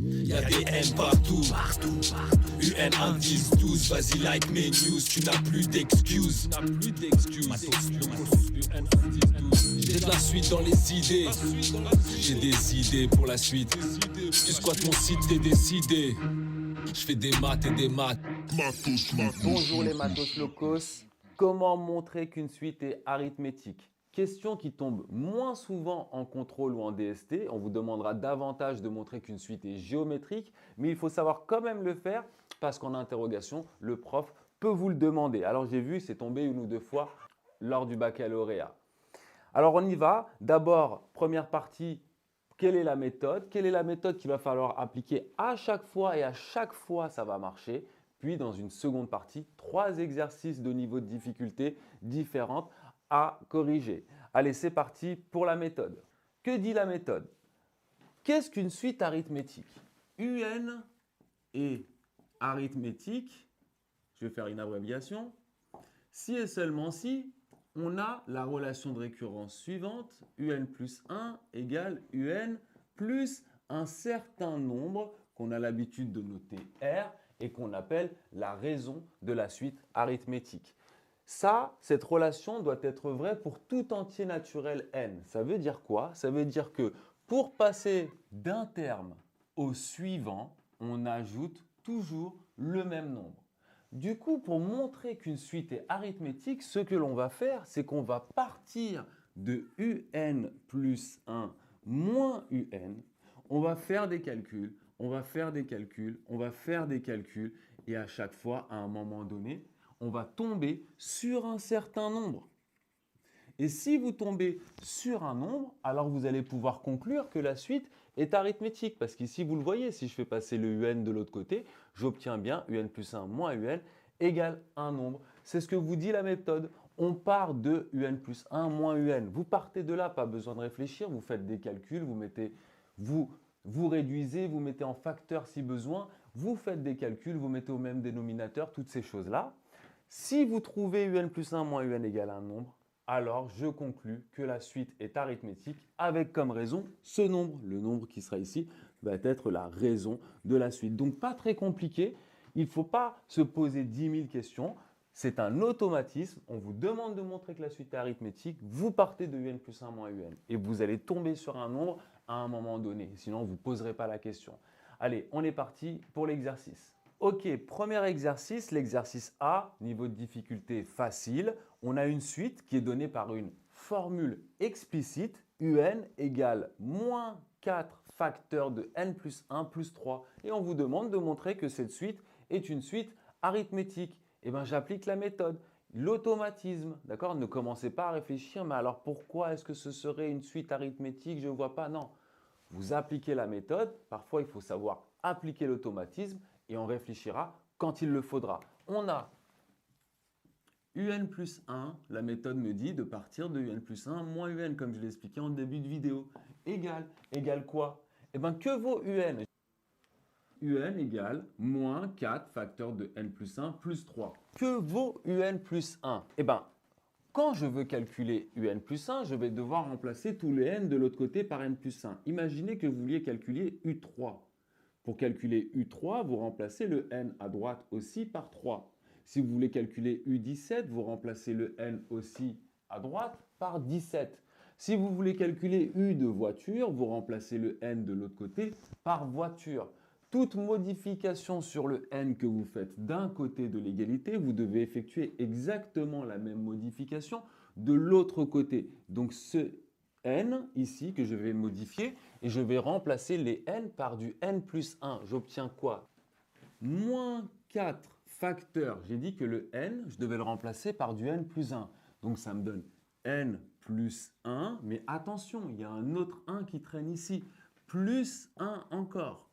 Y'a des haines partout, UN 1, 10, 12, vas-y like mes news, tu n'as plus d'excuses. J'ai de la suite dans les idées, j'ai des idées pour la suite. Tu squattes mon site, t'es décidé. Je fais des maths et des maths. Bonjour les matos locos. Comment montrer qu'une suite est arithmétique? Question qui tombe moins souvent en contrôle ou en DST. On vous demandera davantage de montrer qu'une suite est géométrique, mais il faut savoir quand même le faire parce qu'en interrogation, le prof peut vous le demander. Alors j'ai vu, c'est tombé une ou deux fois lors du baccalauréat. Alors on y va. D'abord, première partie, quelle est la méthode? Quelle est la méthode qu'il va falloir appliquer à chaque fois et à chaque fois ça va marcher? Puis dans une seconde partie, 3 exercices de niveau de difficulté différentes à corriger. Allez, c'est parti pour la méthode. Que dit la méthode? Qu'est-ce qu'une suite arithmétique? UN est arithmétique, je vais faire une abréviation, si et seulement si on a la relation de récurrence suivante, UN plus 1 égale UN plus un certain nombre qu'on a l'habitude de noter R et qu'on appelle la raison de la suite arithmétique. Ça, cette relation doit être vraie pour tout entier naturel n. Ça veut dire quoi? Ça veut dire que pour passer d'un terme au suivant, on ajoute toujours le même nombre. Du coup, pour montrer qu'une suite est arithmétique, ce que l'on va faire, c'est qu'on va partir de UN plus 1 moins UN. On va faire des calculs, on va faire des calculs, on va faire des calculs, et à chaque fois, à un moment donné, on va tomber sur un certain nombre. Et si vous tombez sur un nombre, alors vous allez pouvoir conclure que la suite est arithmétique. Parce qu'ici, vous le voyez, si je fais passer le UN de l'autre côté, j'obtiens bien UN plus 1 moins UN égale un nombre. C'est ce que vous dit la méthode. On part de UN plus 1 moins UN. Vous partez de là, pas besoin de réfléchir. Vous faites des calculs, vous réduisez, vous mettez en facteur si besoin. Vous faites des calculs, vous mettez au même dénominateur, toutes ces choses-là. Si vous trouvez UN plus 1 moins UN égale un nombre, alors je conclus que la suite est arithmétique avec comme raison ce nombre. Le nombre qui sera ici va être la raison de la suite. Donc pas très compliqué, il ne faut pas se poser 10 000 questions. C'est un automatisme, on vous demande de montrer que la suite est arithmétique, vous partez de UN plus 1 moins UN et vous allez tomber sur un nombre à un moment donné, sinon vous ne poserez pas la question. Allez, on est parti pour l'exercice. Ok, premier exercice, l'exercice A, niveau de difficulté facile. On a une suite qui est donnée par une formule explicite, UN égale moins 4 facteurs de n plus 1 plus 3. Et on vous demande de montrer que cette suite est une suite arithmétique. Eh bien, j'applique la méthode, l'automatisme, d'accord? Ne commencez pas à réfléchir, mais alors pourquoi est-ce que ce serait une suite arithmétique? Je ne vois pas, non. Vous appliquez la méthode, parfois il faut savoir appliquer l'automatisme et on réfléchira quand il le faudra. On a UN plus 1, la méthode me dit de partir de UN plus 1 moins UN, comme je l'ai expliqué en début de vidéo. Égale quoi? Eh bien, que vaut UN? UN égale moins 4 facteurs de n plus 1 plus 3. Que vaut UN plus 1? Eh bien, quand je veux calculer UN plus 1, je vais devoir remplacer tous les n de l'autre côté par n plus 1. Imaginez que vous vouliez calculer U3. Pour calculer U3, vous remplacez le n à droite aussi par 3. Si vous voulez calculer U17, vous remplacez le n aussi à droite par 17. Si vous voulez calculer U de voiture, vous remplacez le n de l'autre côté par voiture. Toute modification sur le n que vous faites d'un côté de l'égalité, vous devez effectuer exactement la même modification de l'autre côté. Donc ce n ici que je vais modifier et je vais remplacer les n par du n plus 1. J'obtiens quoi? Moins 4 facteurs. J'ai dit que le n, je devais le remplacer par du n plus 1. Donc ça me donne n plus 1. Mais attention, il y a un autre 1 qui traîne ici. Plus 1 encore.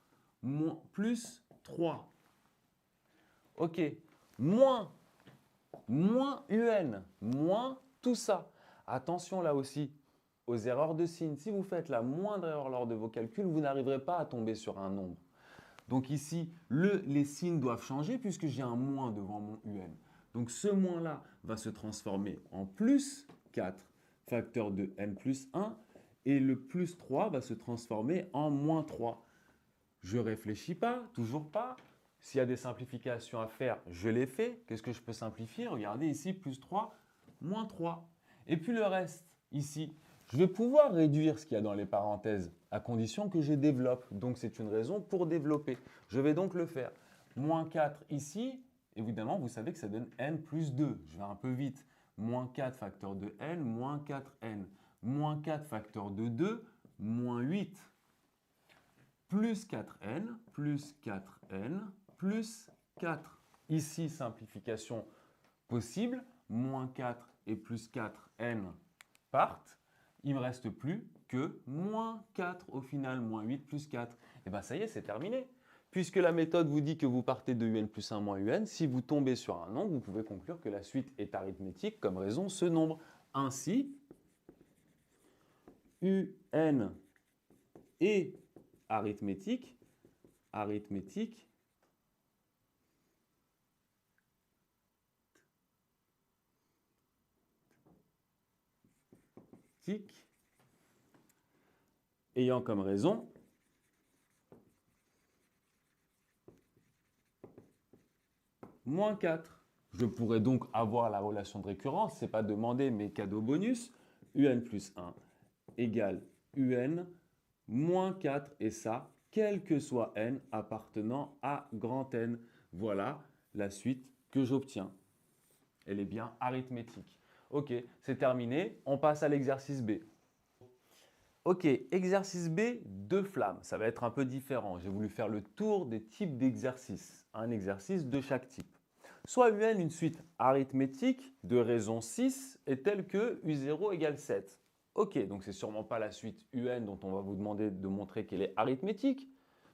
Plus 3. Ok. Moins UN. Moins tout ça. Attention là aussi aux erreurs de signes. Si vous faites la moindre erreur lors de vos calculs, vous n'arriverez pas à tomber sur un nombre. Donc ici, les signes doivent changer puisque j'ai un moins devant mon UN. Donc ce moins-là va se transformer en plus 4 facteur de n plus 1 et le plus 3 va se transformer en moins 3. Je ne réfléchis pas, toujours pas. S'il y a des simplifications à faire, je les fais. Qu'est-ce que je peux simplifier? Regardez ici, plus 3, moins 3. Et puis le reste, ici, je vais pouvoir réduire ce qu'il y a dans les parenthèses, à condition que je développe. Donc c'est une raison pour développer. Je vais donc le faire. Moins 4 ici, évidemment, vous savez que ça donne n plus 2. Je vais un peu vite. Moins 4 facteur de n, moins 4n. Moins 4 facteur de 2, moins 8. Plus 4n, plus 4n, plus 4. Ici, simplification possible. Moins 4 et plus 4n partent. Il ne me reste plus que moins 4 au final, moins 8 plus 4. Et bien ça y est, c'est terminé. Puisque la méthode vous dit que vous partez de un plus 1 moins un, si vous tombez sur un nombre, vous pouvez conclure que la suite est arithmétique, comme raison ce nombre. Ainsi, un est arithmétique, ayant comme raison moins 4. Je pourrais donc avoir la relation de récurrence, ce n'est pas demandé, mais cadeau bonus, un plus 1 égale un moins 4, et ça, quel que soit n appartenant à grand N. Voilà la suite que j'obtiens. Elle est bien arithmétique. Ok, c'est terminé, on passe à l'exercice B. Ok, exercice B, deux flammes. Ça va être un peu différent. J'ai voulu faire le tour des types d'exercices. Un exercice de chaque type. Soit UN, une suite arithmétique de raison 6 est telle que U0 égale 7. Ok, donc c'est sûrement pas la suite UN dont on va vous demander de montrer qu'elle est arithmétique,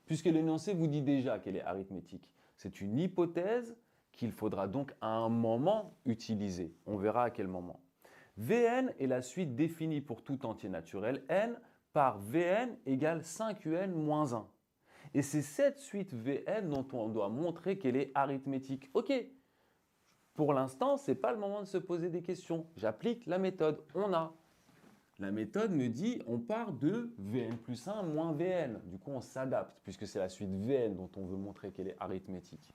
puisque l'énoncé vous dit déjà qu'elle est arithmétique. C'est une hypothèse qu'il faudra donc à un moment utiliser. On verra à quel moment. Vn est la suite définie pour tout entier naturel n par Vn égale 5un moins 1. Et c'est cette suite Vn dont on doit montrer qu'elle est arithmétique. Ok, pour l'instant, ce n'est pas le moment de se poser des questions. J'applique la méthode. La méthode me dit on part de Vn plus 1 moins Vn. Du coup, on s'adapte puisque c'est la suite Vn dont on veut montrer qu'elle est arithmétique.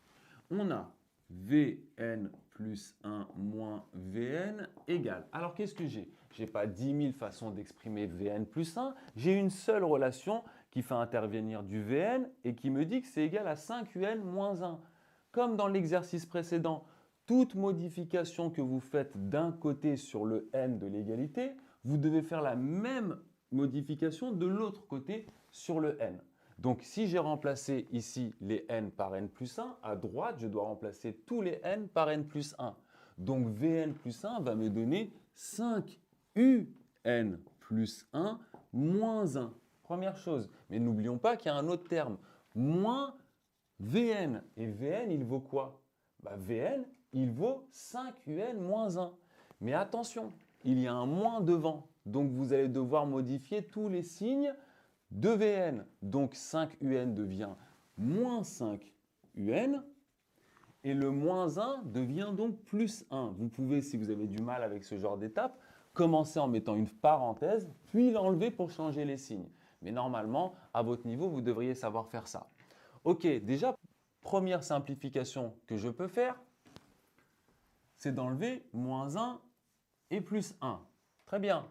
On a Vn plus 1 moins Vn égale. Alors, qu'est-ce que j'ai? Je n'ai pas 10 000 façons d'exprimer Vn plus 1. J'ai une seule relation qui fait intervenir du Vn et qui me dit que c'est égal à 5un moins 1. Comme dans l'exercice précédent, toute modification que vous faites d'un côté sur le n de l'égalité, vous devez faire la même modification de l'autre côté sur le n. Donc, si j'ai remplacé ici les n par n plus 1, à droite, je dois remplacer tous les n par n plus 1. Donc, Vn plus 1 va me donner 5un plus 1 moins 1. Première chose. Mais n'oublions pas qu'il y a un autre terme. Moins Vn. Et Vn, il vaut quoi? Vn, il vaut 5un moins 1. Mais attention, il y a un moins devant. Donc, vous allez devoir modifier tous les signes de Vn. Donc, 5un devient moins 5un. Et le moins 1 devient donc plus 1. Vous pouvez, si vous avez du mal avec ce genre d'étape, commencer en mettant une parenthèse, puis l'enlever pour changer les signes. Mais normalement, à votre niveau, vous devriez savoir faire ça. Ok, déjà, première simplification que je peux faire, c'est d'enlever moins 1 et plus 1. Très bien.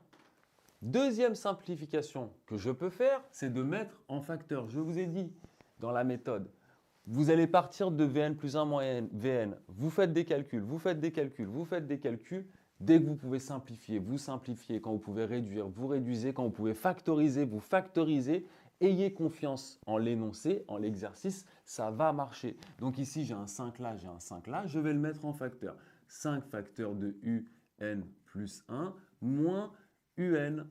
Deuxième simplification que je peux faire, c'est de mettre en facteur. Je vous ai dit dans la méthode, vous allez partir de Vn plus 1 moins Vn. Vous faites des calculs, vous faites des calculs, vous faites des calculs. Dès que vous pouvez simplifier, vous simplifiez. Quand vous pouvez réduire, vous réduisez. Quand vous pouvez factoriser, vous factorisez. Ayez confiance en l'énoncé, en l'exercice, ça va marcher. Donc ici, j'ai un 5 là, j'ai un 5 là, je vais le mettre en facteur. 5 facteur de un plus 1 moins un.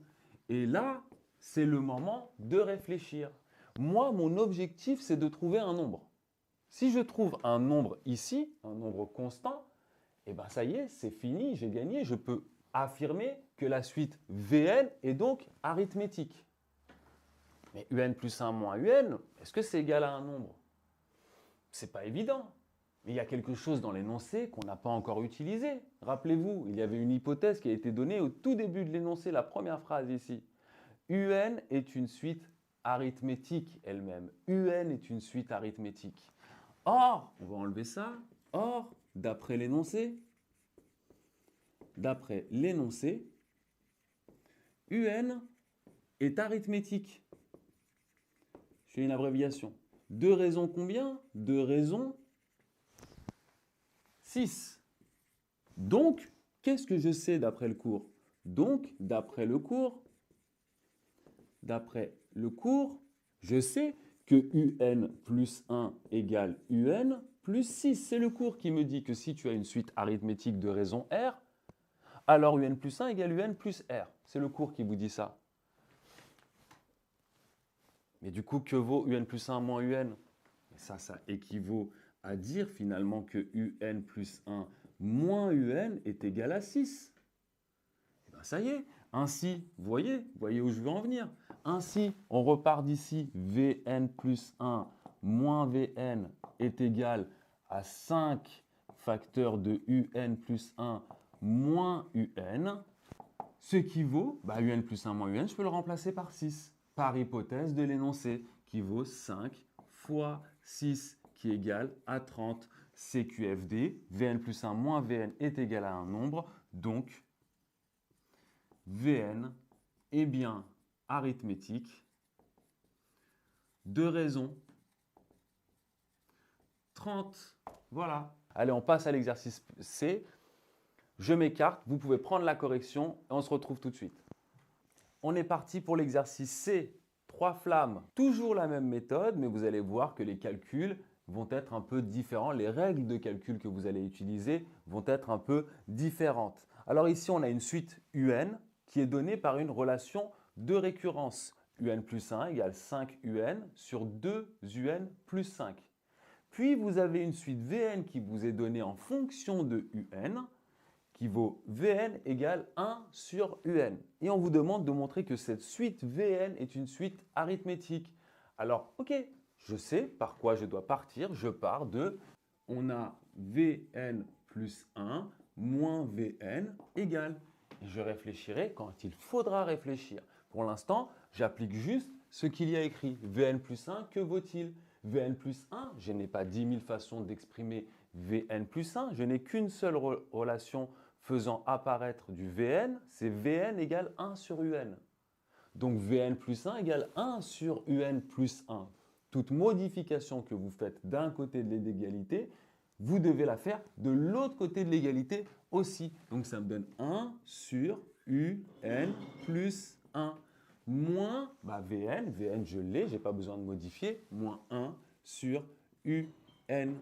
Et là, c'est le moment de réfléchir. Moi, mon objectif, c'est de trouver un nombre. Si je trouve un nombre ici, un nombre constant, eh bien ça y est, c'est fini, j'ai gagné. Je peux affirmer que la suite Vn est donc arithmétique. Mais un plus 1 moins un, est-ce que c'est égal à un nombre? Ce n'est pas évident. Mais il y a quelque chose dans l'énoncé qu'on n'a pas encore utilisé. Rappelez-vous, il y avait une hypothèse qui a été donnée au tout début de l'énoncé, la première phrase ici. Un est une suite arithmétique elle-même. UN est une suite arithmétique. Or, on va enlever ça. Or, d'après l'énoncé, UN est arithmétique. Je fais une abréviation. De raison combien? De raison 6. Donc, qu'est-ce que je sais d'après le cours? Donc, d'après le cours, je sais que UN plus 1 égale UN plus 6. C'est le cours qui me dit que si tu as une suite arithmétique de raison R, alors UN plus 1 égale UN plus R. C'est le cours qui vous dit ça. Mais du coup, que vaut UN plus 1 moins UN? Et ça équivaut à dire finalement que UN plus 1 moins UN est égal à 6. Et bien ça y est. Ainsi, vous voyez où je veux en venir. Ainsi, on repart d'ici, Vn plus 1 moins Vn est égal à 5 facteurs de Un plus 1 moins Un, ce qui vaut, Un plus 1 moins Un, je peux le remplacer par 6, par hypothèse de l'énoncé, qui vaut 5 fois 6, qui est égal à 30. CQFD, Vn plus 1 moins Vn est égal à un nombre, donc Vn est bien arithmétique de raison 30. Voilà. Allez, on passe à l'exercice C. Je m'écarte, vous pouvez prendre la correction et on se retrouve tout de suite. On est parti pour l'exercice C. 3 flammes. Toujours la même méthode, mais vous allez voir que les calculs vont être un peu différents. Les règles de calcul que vous allez utiliser vont être un peu différentes. Alors ici, on a une suite UN qui est donnée par une relation de récurrence. UN plus 1 égale 5 UN sur 2 UN plus 5. Puis vous avez une suite Vn qui vous est donnée en fonction de UN qui vaut Vn égale 1 sur Un. Et on vous demande de montrer que cette suite Vn est une suite arithmétique. Alors, ok, je sais par quoi je dois partir. Je pars de, on a Vn plus 1 moins Vn égale. Et je réfléchirai quand il faudra réfléchir. Pour l'instant, j'applique juste ce qu'il y a écrit. Vn plus 1, que vaut-il? Vn plus 1, je n'ai pas 10 000 façons d'exprimer Vn plus 1. Je n'ai qu'une seule relation faisant apparaître du Vn, c'est Vn égale 1 sur Un. Donc Vn plus 1 égale 1 sur Un plus 1. Toute modification que vous faites d'un côté de l'égalité, vous devez la faire de l'autre côté de l'égalité aussi. Donc ça me donne 1 sur Un plus 1. Moins Vn je l'ai, je n'ai pas besoin de modifier, moins 1 sur Un.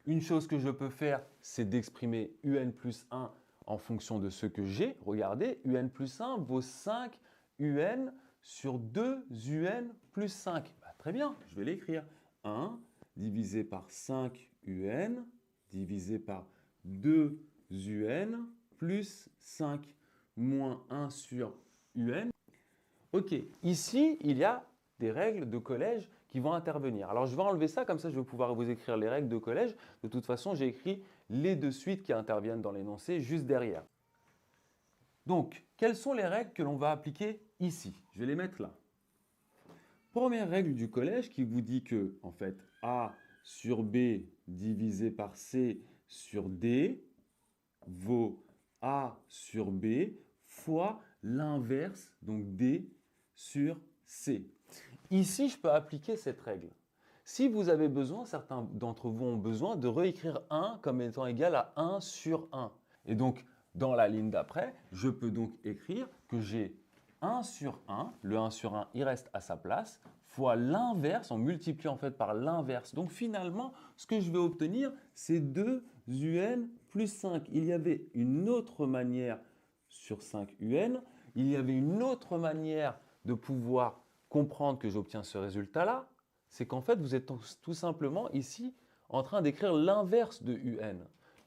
Une chose que je peux faire, c'est d'exprimer Un plus 1 en fonction de ce que j'ai. Regardez, Un plus 1 vaut 5 Un sur 2 Un plus 5. Très bien, je vais l'écrire. 1 divisé par 5 Un divisé par 2 Un plus 5 moins 1 sur Un. Ok, ici, il y a des règles de collège qui vont intervenir. Alors, je vais enlever ça, comme ça, je vais pouvoir vous écrire les règles de collège. De toute façon, j'ai écrit les deux suites qui interviennent dans l'énoncé juste derrière. Donc, quelles sont les règles que l'on va appliquer ici? Je vais les mettre là. Première règle du collège qui vous dit que, en fait, A sur B divisé par C sur D vaut A sur B fois l'inverse, donc D sur C. Ici, je peux appliquer cette règle. Si vous avez besoin, certains d'entre vous ont besoin de réécrire 1 comme étant égal à 1 sur 1. Et donc, dans la ligne d'après, je peux donc écrire que j'ai 1 sur 1, le 1 sur 1, il reste à sa place, fois l'inverse, on multiplie en fait par l'inverse. Donc finalement, ce que je vais obtenir, c'est 2 Un plus 5. Il y avait une autre manière sur 5 UN, il y avait une autre manière de pouvoir comprendre que j'obtiens ce résultat-là, c'est qu'en fait, vous êtes tout simplement ici en train d'écrire l'inverse de UN.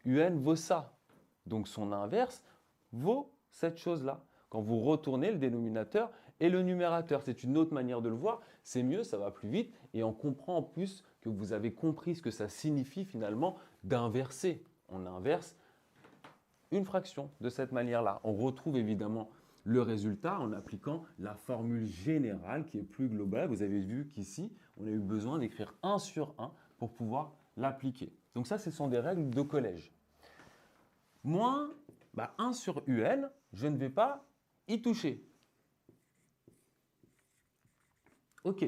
UN vaut ça. Donc son inverse vaut cette chose-là. Quand vous retournez le dénominateur et le numérateur, c'est une autre manière de le voir. C'est mieux, ça va plus vite et on comprend en plus que vous avez compris ce que ça signifie finalement d'inverser. On inverse une fraction de cette manière-là. On retrouve évidemment le résultat en appliquant la formule générale qui est plus globale. Vous avez vu qu'ici, on a eu besoin d'écrire 1 sur 1 pour pouvoir l'appliquer. Donc ça, ce sont des règles de collège. Moins 1 sur UN, je ne vais pas y toucher. OK.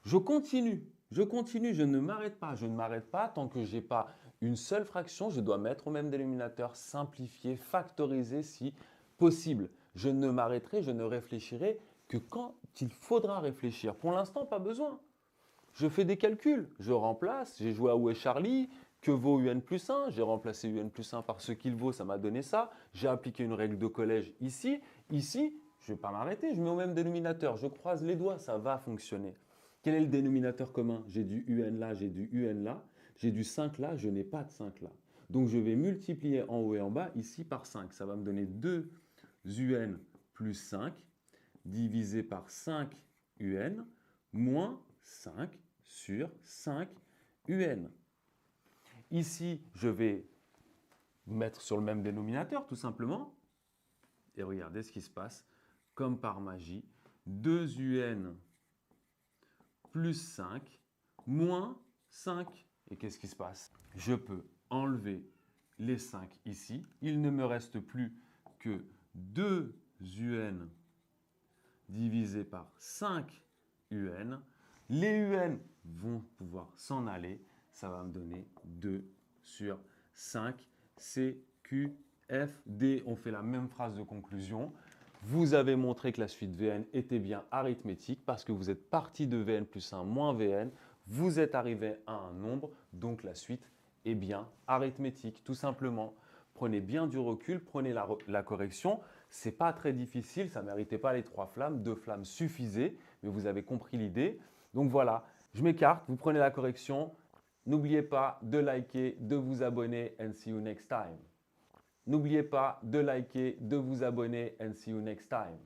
Je continue, je ne m'arrête pas. Je ne m'arrête pas tant que je n'ai pas une seule fraction. Je dois mettre au même dénominateur, simplifier, factoriser si possible. Je ne m'arrêterai, je ne réfléchirai que quand il faudra réfléchir. Pour l'instant, pas besoin. Je fais des calculs, je remplace, j'ai joué à Où est Charlie, que vaut UN plus 1, j'ai remplacé UN plus 1 par ce qu'il vaut, ça m'a donné ça. J'ai appliqué une règle de collège ici. Ici, je ne vais pas m'arrêter, je mets au même dénominateur, je croise les doigts, ça va fonctionner. Quel est le dénominateur commun? J'ai du UN là, j'ai du UN là, j'ai du 5 là, je n'ai pas de 5 là. Donc je vais multiplier en haut et en bas ici par 5. Ça va me donner 2 UN plus 5 divisé par 5 UN moins 5 sur 5 UN. Ici, je vais mettre sur le même dénominateur tout simplement. Et regardez ce qui se passe. Comme par magie, 2 UN plus 5 moins 5. Et qu'est-ce qui se passe? Je peux enlever les 5 ici. Il ne me reste plus que 2 UN divisé par 5 UN. Les UN vont pouvoir s'en aller. Ça va me donner 2 sur 5. C, Q, F, D. On fait la même phrase de conclusion. Vous avez montré que la suite Vn était bien arithmétique parce que vous êtes parti de Vn plus 1 moins Vn. Vous êtes arrivé à un nombre, donc la suite est bien arithmétique, tout simplement. Prenez bien du recul, prenez la correction. Ce n'est pas très difficile, ça ne méritait pas les 3 flammes, 2 flammes suffisaient, mais vous avez compris l'idée. Donc voilà, je m'écarte, vous prenez la correction. N'oubliez pas de liker, de vous abonner and see you next time. N'oubliez pas de liker, de vous abonner and see you next time.